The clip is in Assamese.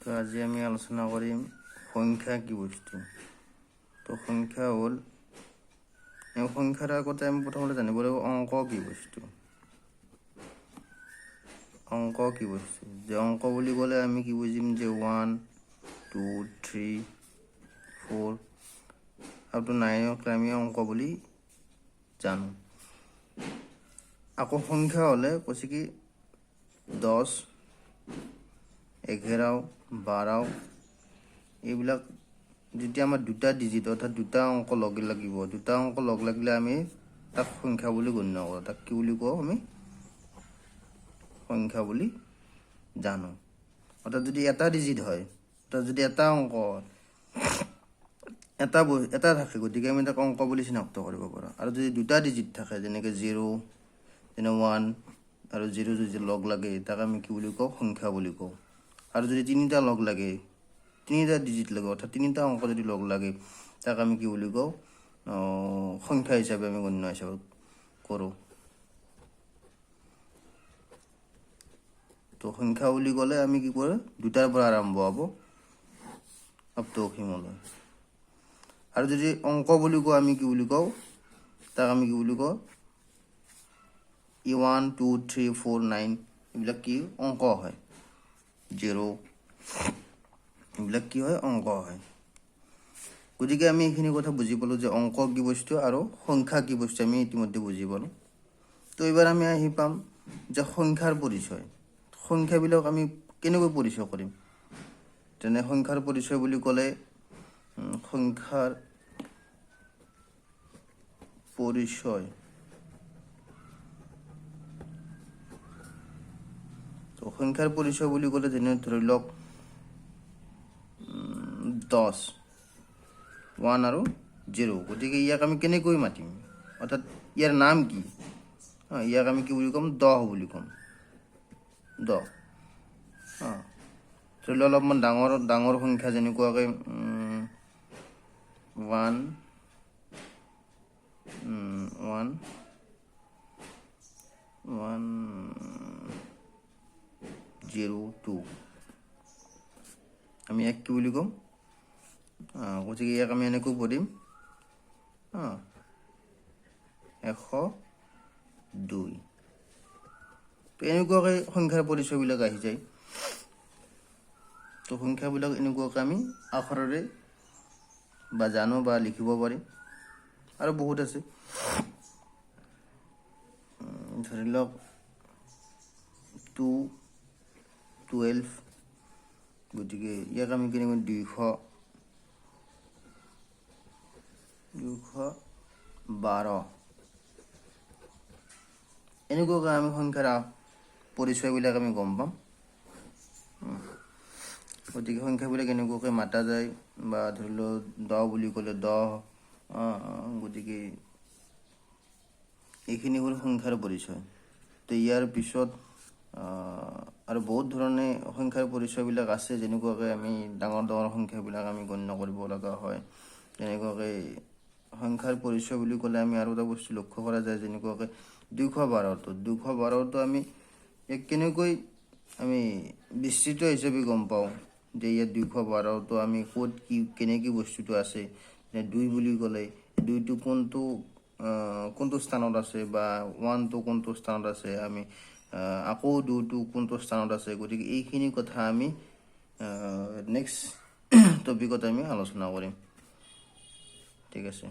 তো আজি আমি আলোচনা কৰিম সংখ্যা কি বস্তু। তো সংখ্যা হ'ল সংখ্যাৰ আগতে আমি প্ৰথমতে জানিব লাগিব অংক কি বস্তু। অংক কি বস্তু, যে অংক বুলি ক'লে আমি কি বুজিম, যে 1 2 3 4 আপ টু 9 আমি অংক বুলি জানো। আকৌ সংখ্যা হ'লে কৈছে কি 10 11 12 এইবিলাক যেতিয়া আমাৰ দুটা ডিজিট অৰ্থাৎ দুটা অংক লগ লাগিব, দুটা অংক লগ লাগিলে আমি তাক সংখ্যা বুলি গণ্য কৰোঁ। তাক কি বুলি কওঁ, আমি সংখ্যা বুলি জানো। অৰ্থাৎ যদি এটা ডিজিট হয়, অৰ্থাৎ যদি এটা অংক এটা থাকে, গতিকে আমি তাক অংক বুলি চিনাক্ত কৰিব পাৰোঁ। আৰু যদি দুটা ডিজিট থাকে, যেনেকৈ 0 যেনে 1 আৰু 0 যদি লগ লাগে, তাক আমি কি বুলি কওঁ, সংখ্যা বুলি কওঁ। আৰু যদি তিনিটা লগ লাগে, তিনিটা ডিজিট লাগে, অৰ্থাৎ তিনিটা অংক যদি লগ লাগে, তাক আমি কি বুলি কওঁ, সংখ্যা হিচাপে আমি গণ্য হিচাপে কৰোঁ। তো সংখ্যা বুলি ক'লে আমি কি কৰোঁ, দুটাৰ পৰা আৰম্ভ হ'ব আপ টু অসীমলৈ। আৰু যদি অংক বুলি কওঁ, আমি কি বুলি কওঁ, তাক আমি কি বুলি কওঁ, 1 2 3 4 9 এইবিলাক কি অংক হয়। 0 এইবিলাক কি হয়, অংক হয়। গতিকে আমি এইখিনি কথা বুজি পালোঁ যে অংক কি বস্তু আৰু সংখ্যা কি বস্তু আমি ইতিমধ্যে বুজি পালোঁ। তো এইবাৰ আমি আহি পাম যে সংখ্যাৰ পৰিচয়। সংখ্যাবিলাক আমি কেনেকৈ পৰিচয় কৰিম। তেনে সংখ্যাৰ পৰিচয় বুলি ক'লে সংখ্যাৰ পৰিচয়, তো সংখ্যাৰ পৰিচয় বুলি ক'লে যেনে ধৰি লওক 10 1 আৰু 0, গতিকে ইয়াক আমি কেনেকৈ মাতিম, অৰ্থাৎ ইয়াৰ নাম কি, ইয়াক আমি কি বুলি ক'ম, 10 বুলি ক'ম। 10 ধৰি লওক অলপমান ডাঙৰ সংখ্যা, যেনেকুৱাকৈ 1 0 2 আমি এক কি বুলি ক'ম, গতিকে ইয়াক আমি এনেকৈ পঢ়িম 102। তো এনেকুৱাকৈ সংখ্যাৰ পৰিচয়বিলাক আহি যায়। তো সংখ্যাবিলাক এনেকুৱাকৈ আমি আখৰেৰে বা জানো বা লিখিব পাৰিম। আৰু বহুত আছে, ধৰি লওক 2 12, গতিকে ইয়াক আমি কেনেকৈ 212 এনেকুৱাকৈ আমি সংখ্যাৰ পৰিচয়বিলাক আমি গম পাম। গতিকে সংখ্যাবিলাক এনেকুৱাকৈ মাতা যায়, বা ধৰি লওক 10 বুলি ক'লে 10, গতিকে এইখিনি হ'ল সংখ্যাৰ পৰিচয়। তো ইয়াৰ পিছত আৰু বহুত ধৰণে সংখ্যাৰ পৰিচয়বিলাক আছে, যেনেকুৱাকৈ আমি ডাঙৰ সংখ্যাবিলাক আমি গণ্য কৰিব লগা হয়। তেনেকুৱাকৈ সংখ্যাৰ পৰিচয় বুলি ক'লে আমি আৰু এটা বস্তু লক্ষ্য কৰা যায়, যেনেকুৱাকৈ 212টো আমি কেনেকৈ আমি বিস্তৃত হিচাপে গম পাওঁ যে ইয়াত 212টো আমি ক'ত কি কেনেকৈ বস্তুটো আছে। 2 বুলি ক'লে 2টো কোনটো স্থানত আছে, বা 1টো কোনটো স্থানত আছে, আমি আকৌ 2টো কোনটো স্থানত আছে। গতিকে এইখিনি কথা আমি নেক্সট টপিকত আমি আলোচনা কৰিম। ঠিক আছে।